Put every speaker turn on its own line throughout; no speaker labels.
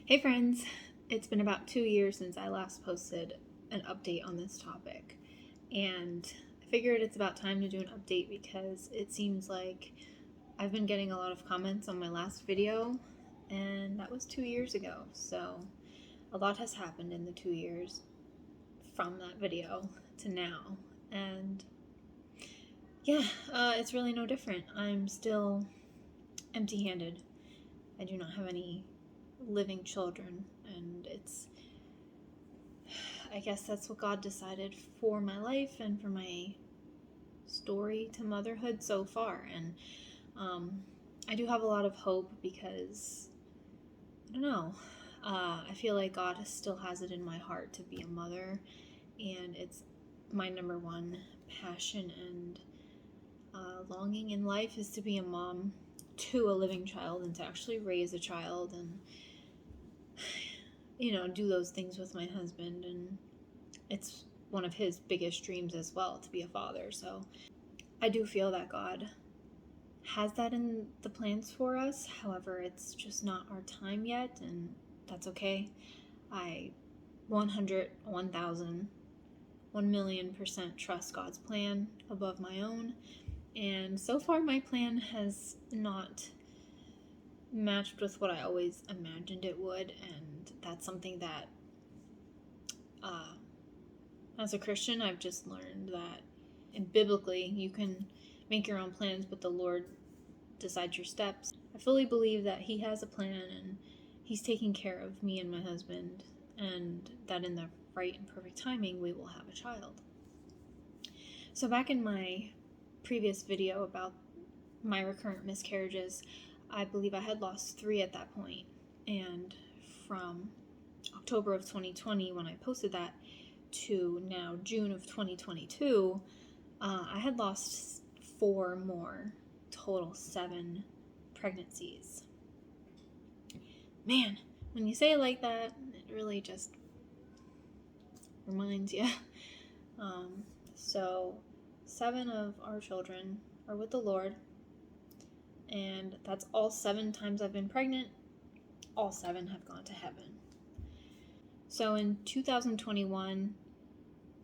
Hey friends, it's been about 2 years since I last posted an update on this topic, and I figured it's about time to do an update because it seems like I've been getting a lot of comments on my last video, and that was 2 years ago, so a lot has happened in the 2 years from that video to now, and it's really no different. I'm still empty-handed. I do not have any living children, and I guess that's what God decided for my life and for my story to motherhood so far. And I do have a lot of hope because I don't know, I feel like God still has it in my heart to be a mother, and it's my number one passion and longing in life is to be a mom to a living child and to actually raise a child and do those things with my husband. And it's one of his biggest dreams as well, to be a father. So I do feel that God has that in the plans for us. However, it's just not our time yet, and that's okay. I 100, 1,000, 1,000,000% trust God's plan above my own. And so far, my plan has not matched with what I always imagined it would, and that's something that as a Christian I've just learned that, and biblically you can make your own plans, but the Lord decides your steps. I fully believe that He has a plan and He's taking care of me and my husband, and that in the right and perfect timing we will have a child. So back in my previous video about my recurrent miscarriages, I believe I had lost 3 at that point, and from October of 2020 when I posted that to now June of 2022, I had lost 4 more, total 7 pregnancies. Man, when you say it like that, it really just reminds you. So 7 of our children are with the Lord, and that's all 7 times I've been pregnant. All 7 have gone to heaven. So in 2021,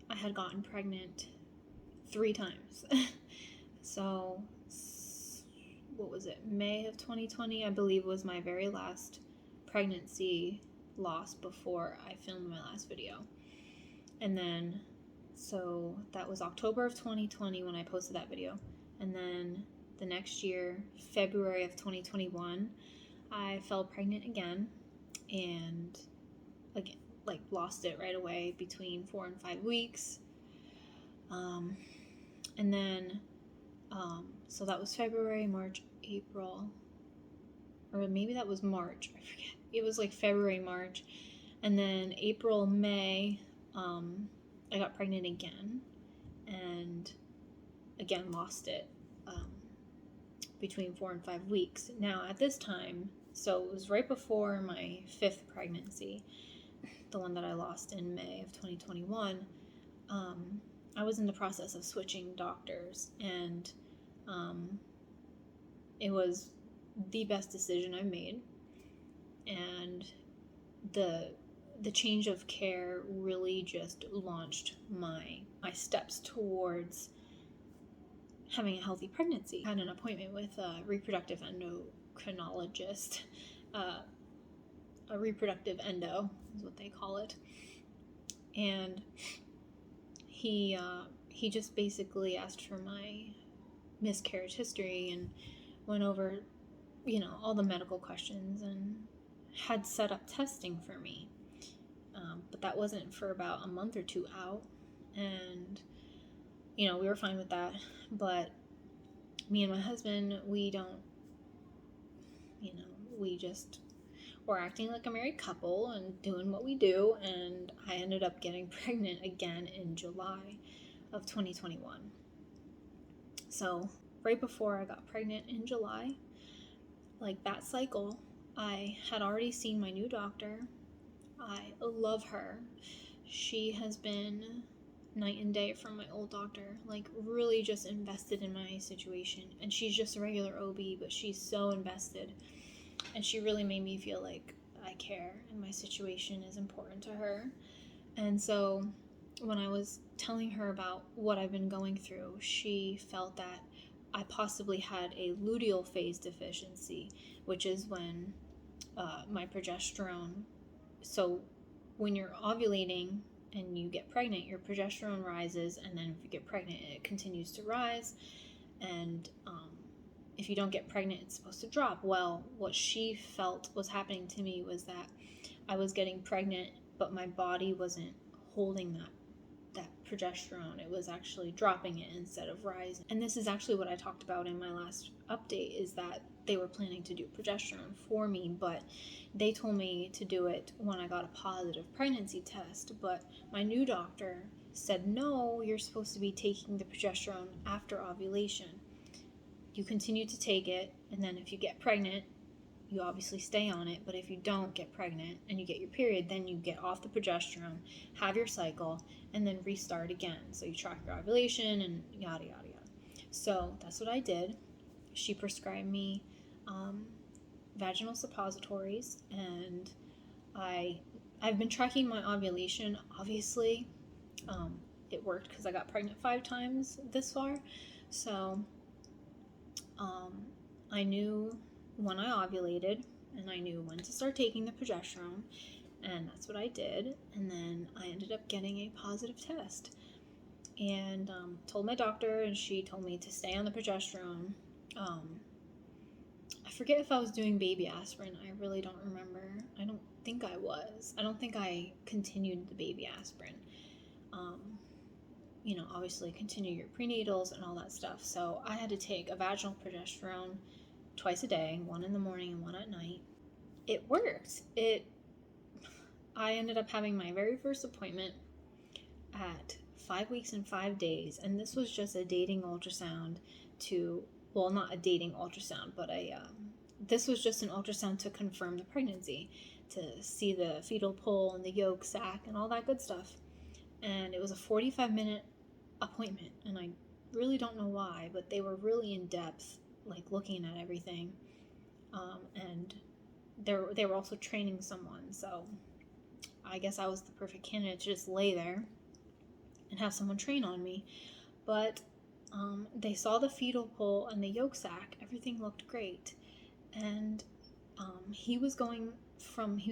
I had gotten pregnant 3 times. So, what was it? May of 2020, I believe, was my very last pregnancy loss before I filmed my last video. And then, so that was October of 2020 when I posted that video. And then the next year, February of 2021, I fell pregnant again, and again, lost it right away between 4 and 5 weeks. And then, so that was February, March, April, or maybe that was March, I forget. It was February, March, and then April, May, I got pregnant again, and again lost it between 4 and 5 weeks. Now at this time, so it was right before my 5th pregnancy, the one that I lost in May of 2021, I was in the process of switching doctors, and it was the best decision I've made, and the change of care really just launched my steps towards having a healthy pregnancy. I had an appointment with a reproductive endocrinologist, a reproductive endo is what they call it, and he just basically asked for my miscarriage history and went over, all the medical questions and had set up testing for me. But that wasn't for about a month or 2 out, and we were fine with that. But me and my husband, we don't, we just were acting like a married couple and doing what we do, and I ended up getting pregnant again in July of 2021. So right before I got pregnant in July, that cycle, I had already seen my new doctor. I love her. She has been night and day from my old doctor, really just invested in my situation. And she's just a regular OB, but she's so invested. And she really made me feel like I I care and my situation is important to her. And so when I was telling her about what I've been going through, she felt that I possibly had a luteal phase deficiency, which is when my progesterone, so when you're ovulating and you get pregnant, your progesterone rises, and then if you get pregnant, it continues to rise, and if you don't get pregnant, it's supposed to drop. Well, what she felt was happening to me was that I was getting pregnant, but my body wasn't holding that progesterone. It was actually dropping it instead of rising. And this is actually what I talked about in my last update, is that they were planning to do progesterone for me, but they told me to do it when I got a positive pregnancy test. But my new doctor said, no, you're supposed to be taking the progesterone after ovulation. You continue to take it, and then if you get pregnant, you obviously stay on it. But if you don't get pregnant and you get your period, then you get off the progesterone, have your cycle, and then restart again. So you track your ovulation and yada, yada, yada. So that's what I did. She prescribed me vaginal suppositories, and I've been tracking my ovulation. Obviously, it worked because I got pregnant 5 times this far. So I knew when I ovulated, and I knew when to start taking the progesterone, and that's what I did. And then I ended up getting a positive test, and told my doctor, and she told me to stay on the progesterone. I forget if I was doing baby aspirin. I really don't remember. I don't think I was. I don't think I continued the baby aspirin. Obviously continue your prenatals and all that stuff. So I had to take a vaginal progesterone twice a day, one in the morning and one at night. It worked. I ended up having my very first appointment at 5 weeks and 5 days, and this was just a dating ultrasound not a dating ultrasound, but this was just an ultrasound to confirm the pregnancy, to see the fetal pole and the yolk sac and all that good stuff. And it was a 45-minute appointment, and I really don't know why, but they were really in depth, like looking at everything, and they were also training someone, so I guess I was the perfect candidate to just lay there and have someone train on me. But they saw the fetal pole and the yolk sac. Everything looked great, and he was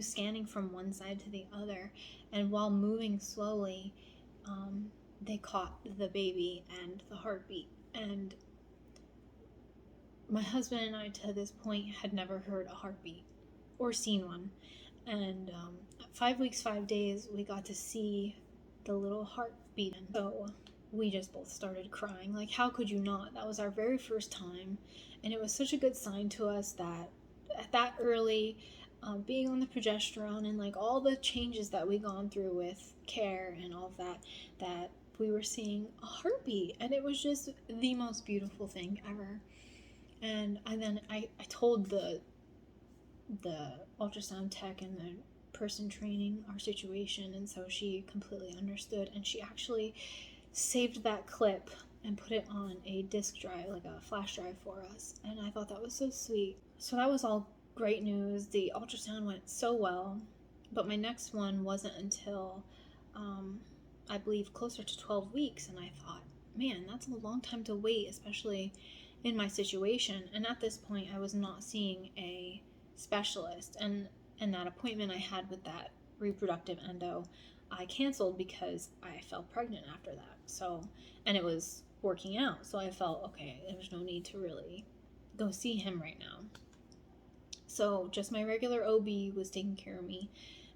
scanning from one side to the other, and while moving slowly, they caught the baby and the heartbeat. And my husband and I, to this point, had never heard a heartbeat or seen one. And at 5 weeks, 5 days, we got to see the little heartbeat. And so we just both started crying. Like, how could you not? That was our very first time. And it was such a good sign to us that at that early, being on the progesterone and like all the changes that we gone through with care and all of that we were seeing a heartbeat. And it was just the most beautiful thing ever. And I told the ultrasound tech and the person training our situation, and so she completely understood, and she actually saved that clip and put it on a disk drive, like a flash drive for us, and I thought that was so sweet. So that was all great news. The ultrasound went so well, but my next one wasn't until I believe closer to 12 weeks, and I thought, man, that's a long time to wait, especially in my situation. And at this point, I was not seeing a specialist, and that appointment I had with that reproductive endo, I canceled because I fell pregnant after that. So, and it was working out, so I felt, okay, there's no need to really go see him right now. So just my regular OB was taking care of me,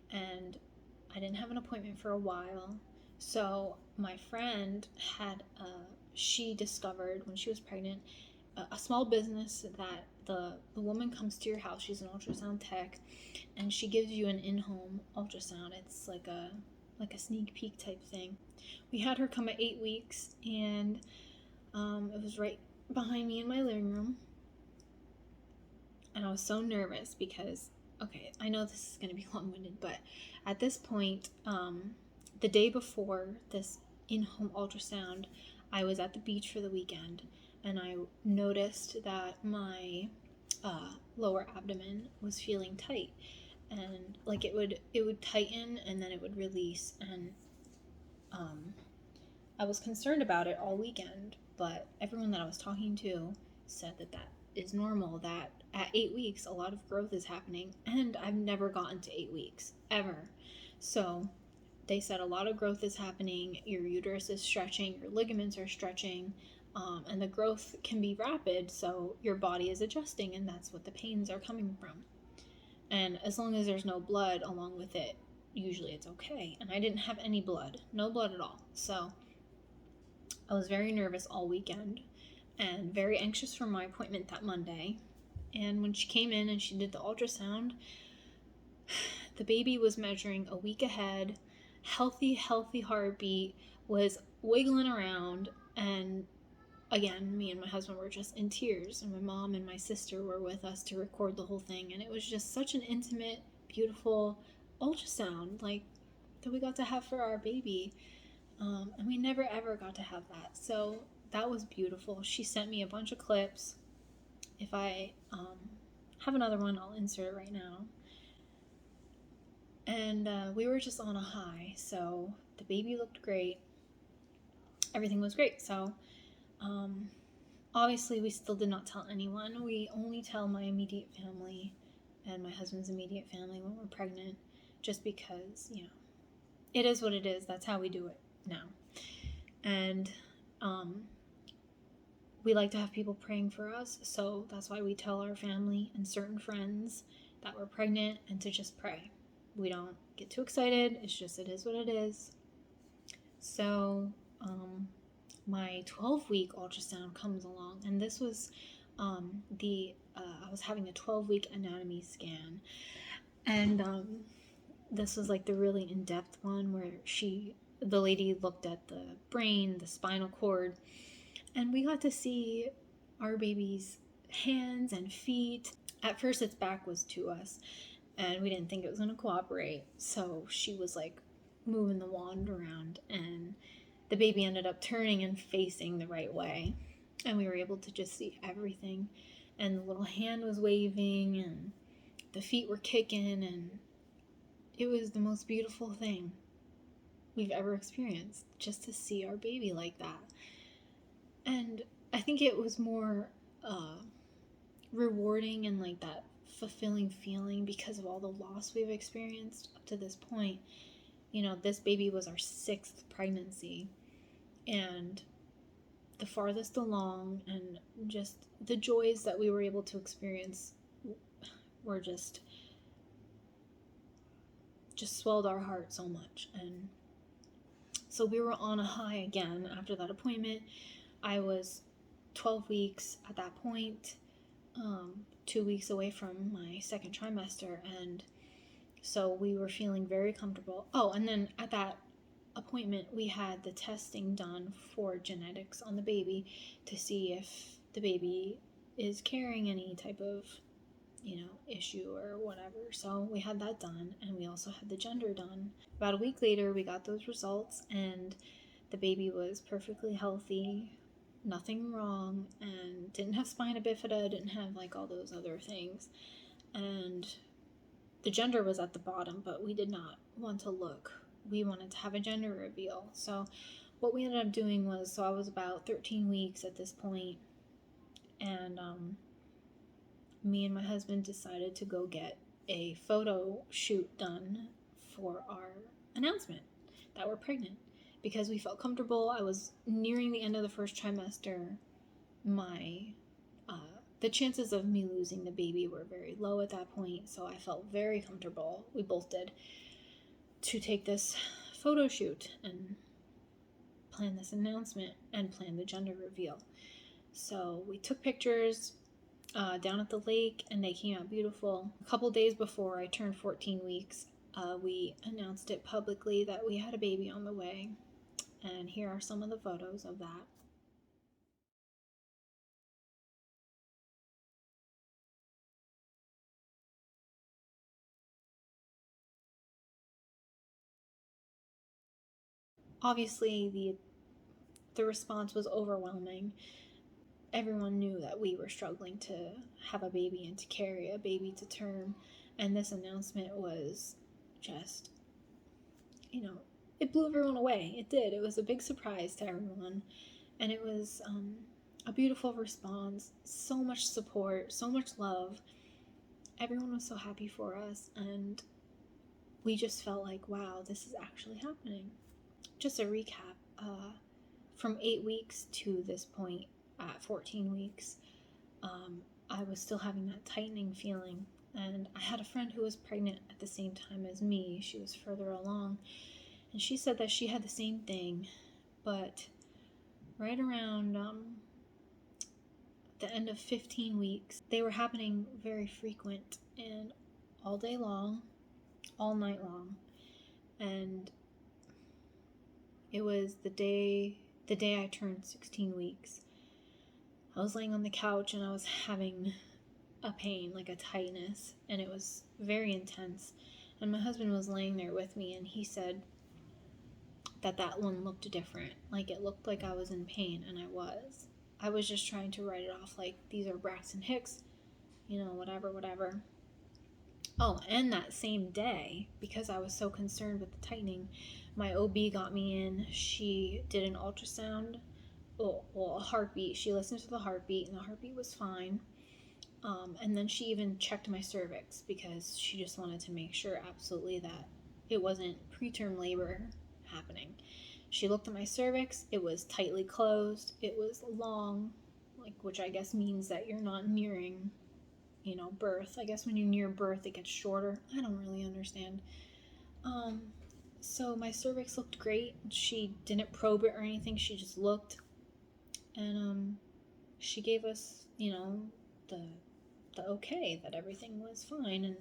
and I didn't have an appointment for a while. So my friend she discovered when she was pregnant a small business that the woman comes to your house. She's an ultrasound tech, and she gives you an in-home ultrasound. It's like a sneak peek type thing. We had her come at 8 weeks, and it was right behind me in my living room. And I was so nervous because, okay, I know this is going to be long-winded, but at this point, the day before this in-home ultrasound, I was at the beach for the weekend, and I noticed that my lower abdomen was feeling tight. and like it would tighten and then it would release, and I was concerned about it all weekend, but everyone that I was talking to said that that is normal, that at 8 weeks a lot of growth is happening, and I've never gotten to 8 weeks ever. So they said a lot of growth is happening, your uterus is stretching, your ligaments are stretching, and the growth can be rapid, so your body is adjusting, and that's what the pains are coming from. And as long as there's no blood along with it, usually it's okay. And I didn't have any blood, no blood at all. So I was very nervous all weekend and very anxious for my appointment that Monday. And when she came in and she did the ultrasound, the baby was measuring a week ahead, healthy heartbeat, was wiggling around, and again, me and my husband were just in tears, and my mom and my sister were with us to record the whole thing, and it was just such an intimate, beautiful ultrasound, like, that we got to have for our baby, and we never ever got to have that, so that was beautiful. She sent me a bunch of clips. If I have another one, I'll insert it right now. And we were just on a high, so the baby looked great. Everything was great, so obviously we still did not tell anyone. We only tell my immediate family and my husband's immediate family when we're pregnant, just because, you know, it is what it is. That's how we do it now. And we like to have people praying for us, so that's why we tell our family and certain friends that we're pregnant and to just pray. We don't get too excited. It's just, it is what it is. So my 12-week ultrasound comes along, and this was I was having a 12-week anatomy scan, and this was like the really in-depth one where the lady looked at the brain, the spinal cord, and we got to see our baby's hands and feet. At first its back was to us, and we didn't think it was going to cooperate, so she was like moving the wand around, and the baby ended up turning and facing the right way, and we were able to just see everything, and the little hand was waving and the feet were kicking, and it was the most beautiful thing we've ever experienced, just to see our baby like that. And I think it was more rewarding and like that fulfilling feeling because of all the loss we've experienced up to this point. You know, this baby was our 6th pregnancy, and the farthest along, and just the joys that we were able to experience were just swelled our heart so much. And so we were on a high again after that appointment. I was 12 weeks at that point, 2 weeks away from my second trimester, and so we were feeling very comfortable. Oh, and then at that appointment, we had the testing done for genetics on the baby to see if the baby is carrying any type of, you know, issue or whatever. So we had that done, and we also had the gender done. About a week later, we got those results, and the baby was perfectly healthy, nothing wrong, and didn't have spina bifida, didn't have like all those other things. And the gender was at the bottom, but we did not want to look. We wanted to have a gender reveal. So what we ended up doing was, so I was about 13 weeks at this point, and me and my husband decided to go get a photo shoot done for our announcement that we're pregnant, because we felt comfortable. I was nearing the end of the first trimester. The chances of me losing the baby were very low at that point, so I felt very comfortable, we both did, to take this photo shoot and plan this announcement and plan the gender reveal. So we took pictures down at the lake, and they came out beautiful. A couple days before I turned 14 weeks, we announced it publicly that we had a baby on the way, and here are some of the photos of that. Obviously, the response was overwhelming. Everyone knew that we were struggling to have a baby and to carry a baby to term, And this announcement was just, it blew everyone away. It did. It was a big surprise to everyone. And it was a beautiful response. So much support, so much love. Everyone was so happy for us. And we just felt like, wow, this is actually happening. Just a recap. From 8 weeks to this point, at 14 weeks, I was still having that tightening feeling. And I had a friend who was pregnant at the same time as me. She was further along. And she said that she had the same thing. But right around the end of 15 weeks, they were happening very frequent and all day long, all night long. And it was the day I turned 16 weeks. I was laying on the couch and I was having a pain, like a tightness, and it was very intense. And my husband was laying there with me, and he said that one looked different. Like, it looked like I was in pain, and I was. I was just trying to write it off like, these are Braxton Hicks, whatever. Oh, and that same day, because I was so concerned with the tightening, my OB got me in. She did an ultrasound, a heartbeat. She listened to the heartbeat, and the heartbeat was fine. And then she even checked my cervix because she just wanted to make sure absolutely that it wasn't preterm labor happening. She looked at my cervix. It was tightly closed. It was long, which I guess means that you're not nearing, birth. I guess when you're near birth, it gets shorter. I don't really understand. So my cervix looked great. She didn't probe it or anything. She just looked. And she gave us, the okay that everything was fine, and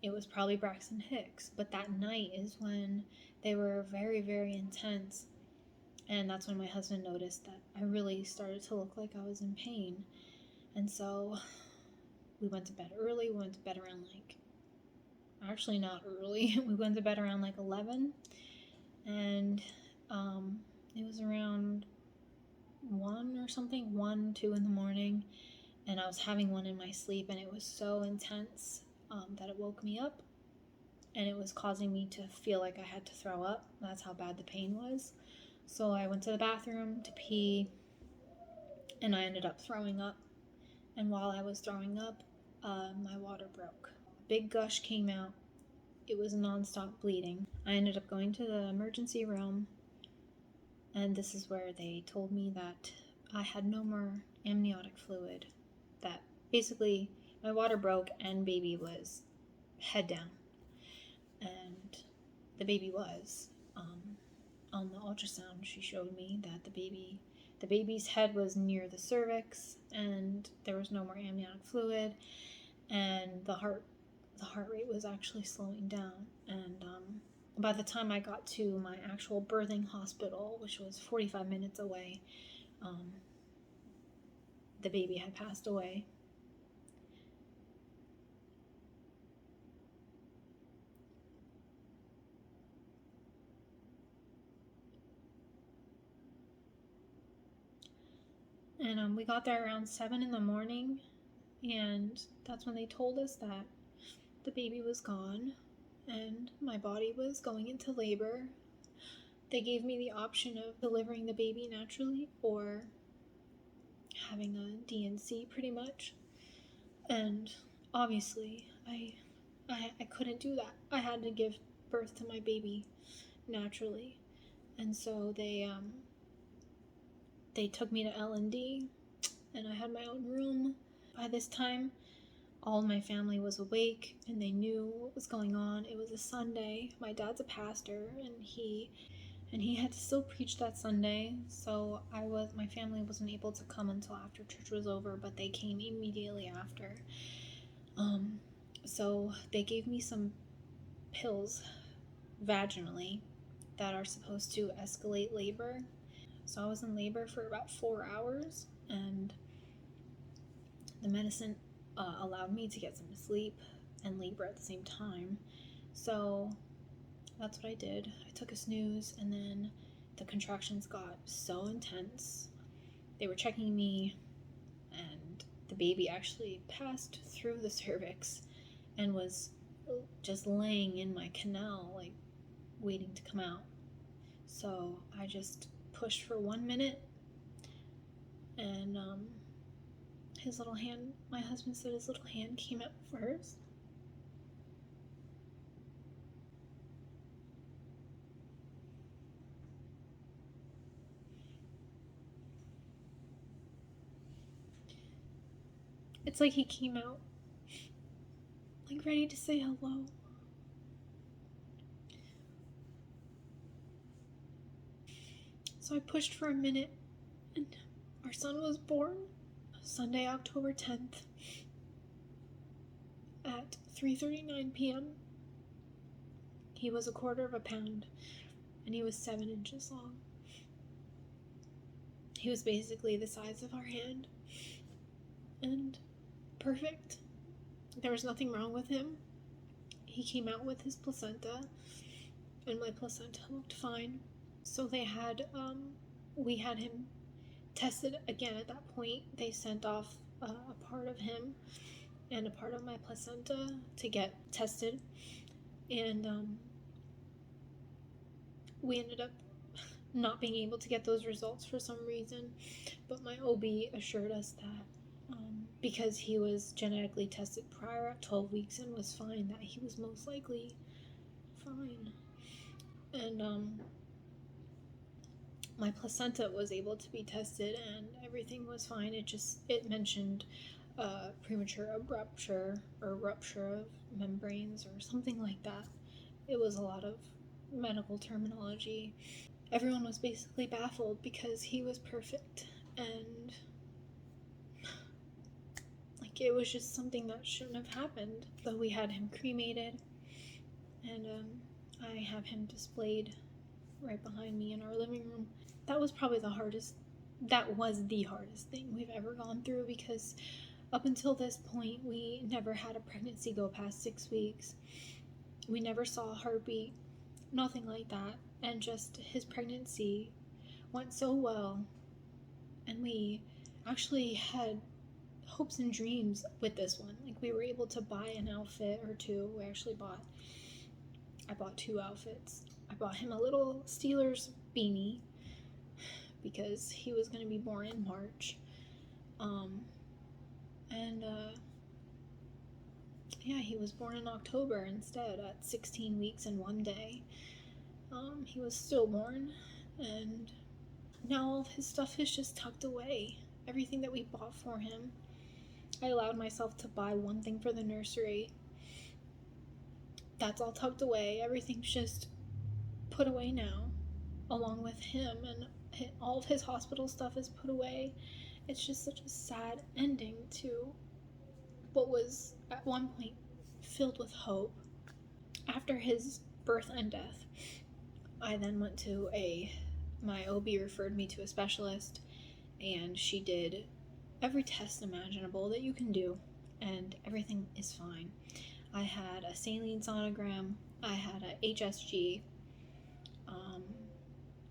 it was probably Braxton Hicks. But that night is when they were very, very intense, and that's when my husband noticed that I really started to look like I was in pain. And so we went to bed early. We went to bed around actually not early. We went to bed around 11, and it was around 1 or something, 1, 2 in the morning. And I was having one in my sleep, and it was so intense that it woke me up, and it was causing me to feel like I had to throw up. That's how bad the pain was. So I went to the bathroom to pee, and I ended up throwing up. And while I was throwing up, my water broke. A big gush came out. It was nonstop bleeding. I ended up going to the emergency room, and this is where they told me that I had no more amniotic fluid. That basically my water broke and baby was head down. And the baby was. On the ultrasound, she showed me that the baby's head was near the cervix, and there was no more amniotic fluid, and the heart rate was actually slowing down. And by the time I got to my actual birthing hospital, which was 45 minutes away, the baby had passed away. And we got there around 7 in the morning, and that's when they told us that the baby was gone and my body was going into labor. They gave me the option of delivering the baby naturally or having a D&C, pretty much. And obviously, I couldn't do that. I had to give birth to my baby naturally. And so they took me to L&D, and I had my own room. By this time, all of my family was awake, and they knew what was going on. It was a Sunday. My dad's a pastor, and he had to still preach that Sunday. So my family wasn't able to come until after church was over, but they came immediately after. So they gave me some pills vaginally that are supposed to escalate labor. So I was in labor for about 4 hours, and the medicine allowed me to get some sleep and labor at the same time. So that's what I did. I took a snooze, and then the contractions got so intense. They were checking me, and the baby actually passed through the cervix, and was just laying in my canal, like waiting to come out. So I just pushed for 1 minute, and his little hand, my husband said his little hand came out first. It's like he came out, like ready to say hello. So I pushed for a minute, and our son was born Sunday, October 10th at 3:39 p.m. He was 1/4 pound, and he was 7 inches long. He was basically the size of our hand, and perfect. There was nothing wrong with him. He came out with his placenta, and my placenta looked fine. So we had him tested again. At that point, they sent off a part of him and a part of my placenta to get tested, and we ended up not being able to get those results for some reason, but my OB assured us that because he was genetically tested prior at 12 weeks and was fine, that he was most likely fine. And my placenta was able to be tested and everything was fine. It mentioned premature rupture or rupture of membranes or something like that. It was a lot of medical terminology. Everyone was basically baffled because he was perfect, and like it was just something that shouldn't have happened. So we had him cremated, and I have him displayed right behind me in our living room. That was the hardest thing we've ever gone through, because up until this point we never had a pregnancy go past 6 weeks. We never saw a heartbeat, nothing like that, and just his pregnancy went so well, and we actually had hopes and dreams with this one. Like, we were able to buy an outfit or two. I bought 2 outfits. I bought him a little Steelers beanie because he was going to be born in March. He was born in October instead at 16 weeks and 1 day. He was stillborn, and now all of his stuff is just tucked away. Everything that we bought for him. I allowed myself to buy one thing for the nursery. That's all tucked away. Everything's just put away now, along with him, and all of his hospital stuff is put away. It's just such a sad ending to what was at one point filled with hope. After his birth and death, I then went to my OB referred me to a specialist, and she did every test imaginable that you can do, and everything is fine. I had a saline sonogram, I had a HSG,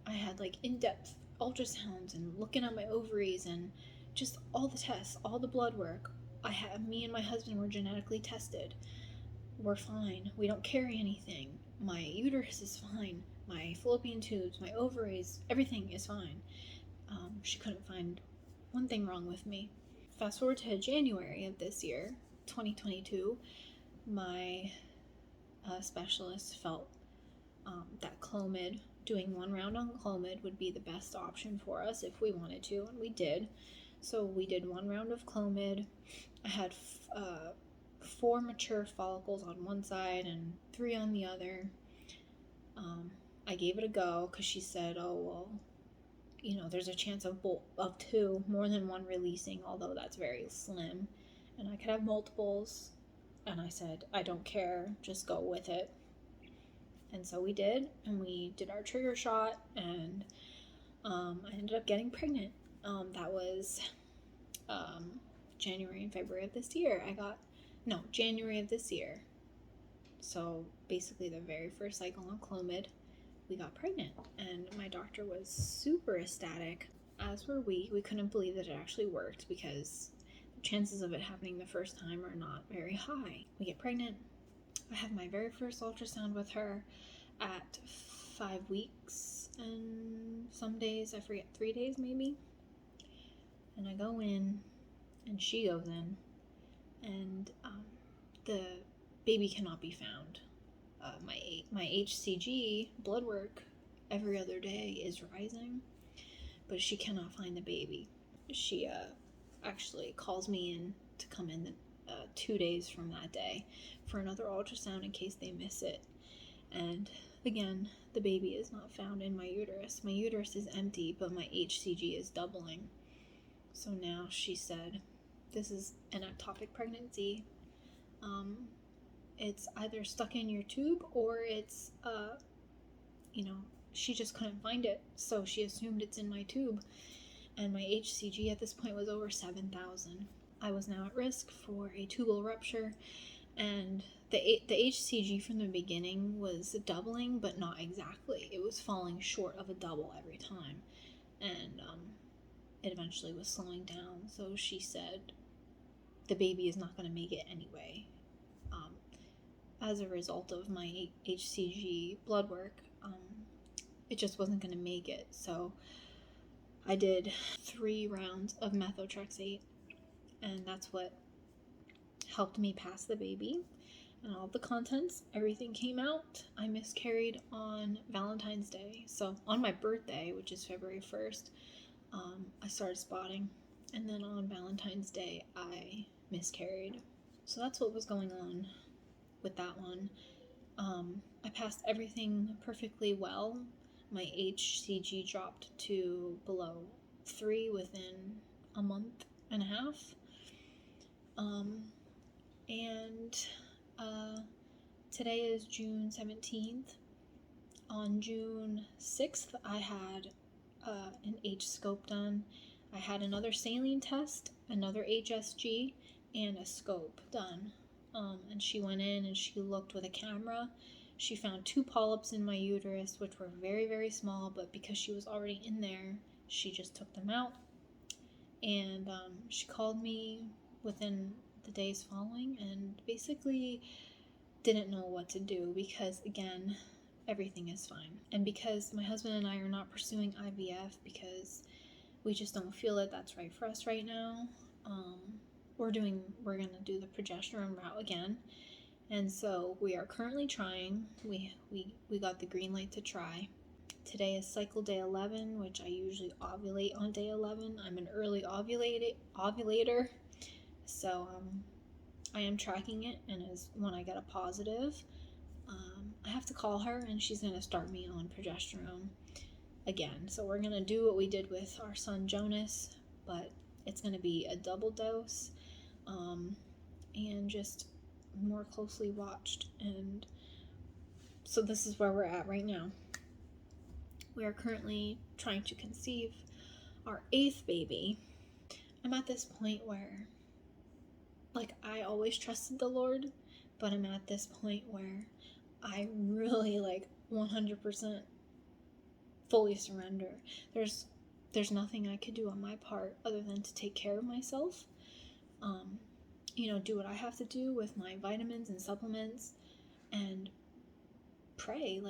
I had like in-depth ultrasounds and looking at my ovaries and just all the tests, all the blood work. Me and my husband were genetically tested. We're fine. We don't carry anything. My uterus is fine. My fallopian tubes, my ovaries, everything is fine. She couldn't find one thing wrong with me. Fast forward to January of this year, 2022, my specialist felt that Clomid, doing 1 round on Clomid, would be the best option for us if we wanted to, and we did. So we did 1 round of Clomid. I had 4 mature follicles on one side and 3 on the other. I gave it a go because she said, oh, well, there's a chance of 2, more than 1 releasing, although that's very slim, and I could have multiples. And I said, I don't care, just go with it. And so we did, and we did our trigger shot, and I ended up getting pregnant. That was January and February of this year. January of this year. So basically the very first cycle on Clomid, we got pregnant, and my doctor was super ecstatic, as were we. We couldn't believe that it actually worked, because chances of it happening the first time are not very high. We get pregnant. I have my very first ultrasound with her at 5 weeks and some days, I forget, 3 days maybe. And I go in, and she goes in, and the baby cannot be found. My HCG blood work every other day is rising, but she cannot find the baby. She actually calls me in to come in 2 days from that day for another ultrasound in case they miss it. And again, the baby is not found in my uterus. My uterus is empty, but my HCG is doubling. So now she said, this is an ectopic pregnancy. It's either stuck in your tube or it's, she just couldn't find it. So she assumed it's in my tube. And my HCG at this point was over 7,000. I was now at risk for a tubal rupture, and the HCG from the beginning was doubling, but not exactly. It was falling short of a double every time, and it eventually was slowing down. So she said the baby is not going to make it anyway. As a result of my HCG blood work, it just wasn't going to make it. So I did 3 rounds of methotrexate, and that's what helped me pass the baby. And all the contents, everything came out. I miscarried on Valentine's Day. So on my birthday, which is February 1st, I started spotting. And then on Valentine's Day, I miscarried. So that's what was going on with that one. I passed everything perfectly well. My HCG dropped to below 3 within a month and a half. Today is June 17th. On June 6th, I had an H-scope done. I had another saline test, another HSG, and a scope done. And she went in and she looked with a camera. She found 2 polyps in my uterus, which were very, very small, but because she was already in there, she just took them out. And she called me within the days following and basically didn't know what to do because, again, everything is fine. And because my husband and I are not pursuing IVF because we just don't feel that that's right for us right now, we're gonna do the progesterone route again. And so we are currently trying. We got the green light to try. Today is cycle day 11, which I usually ovulate on day 11. I'm an early ovulator, so I am tracking it, and when I get a positive, I have to call her, and she's going to start me on progesterone again. So we're going to do what we did with our son Jonas, but it's going to be a double dose, and just more closely watched. And so this is where we're at right now. We are currently trying to conceive our 8th baby. I'm at this point where, I always trusted the Lord, but I'm at this point where I really, 100% fully surrender. There's nothing I could do on my part other than to take care of myself, do what I have to do with my vitamins and supplements, and pray.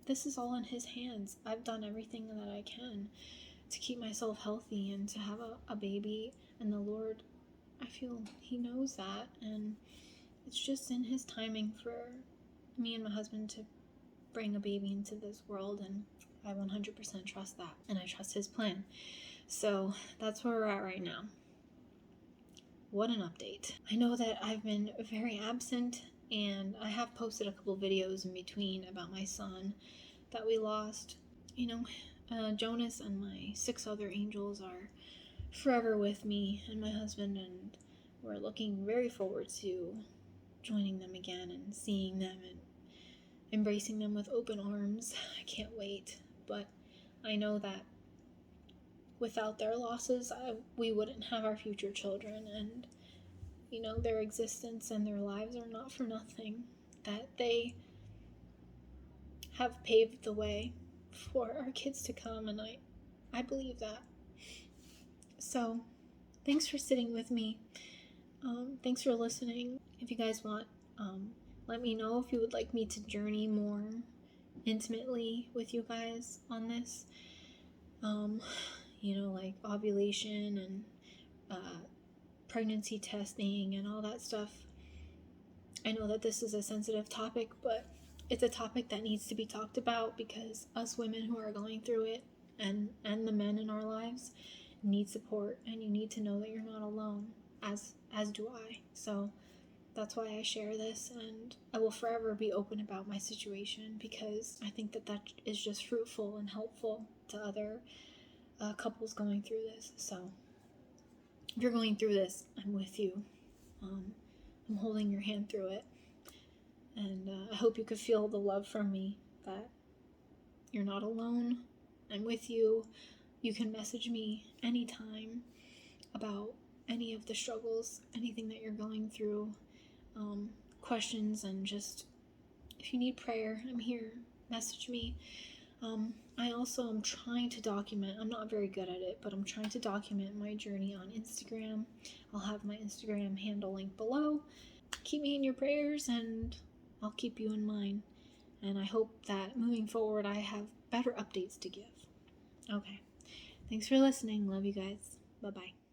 This is all in His hands. I've done everything that I can to keep myself healthy and to have a baby, and the Lord, I feel He knows that, and it's just in His timing for me and my husband to bring a baby into this world, and I 100% trust that, and I trust His plan. So that's where we're at right now. What an update. I know that I've been very absent, and I have posted a couple videos in between about my son that we lost. Jonas and my 6 other angels are forever with me and my husband, and we're looking very forward to joining them again and seeing them and embracing them with open arms. I can't wait, but I know that without their losses, we wouldn't have our future children, and their existence and their lives are not for nothing, that they have paved the way for our kids to come, and I believe that. So thanks for sitting with me. Thanks for listening. If you guys want, let me know if you would like me to journey more intimately with you guys on this. Like ovulation and pregnancy testing and all that stuff. I know that this is a sensitive topic, but it's a topic that needs to be talked about because us women who are going through it and the men in our lives need support, and you need to know that you're not alone, as do I. So that's why I share this, and I will forever be open about my situation because I think that is just fruitful and helpful to other couples going through this. So if you're going through this, I'm with you. I'm holding your hand through it, and I hope you could feel the love from me, that you're not alone. I'm with you. You can message me anytime about any of the struggles, anything that you're going through, questions, and just if you need prayer, I'm here. Message me. I also am trying to document, I'm not very good at it, but I'm trying to document my journey on Instagram. I'll have my Instagram handle linked below. Keep me in your prayers, and I'll keep you in mind. And I hope that moving forward I have better updates to give. Okay. Thanks for listening. Love you guys. Bye-bye.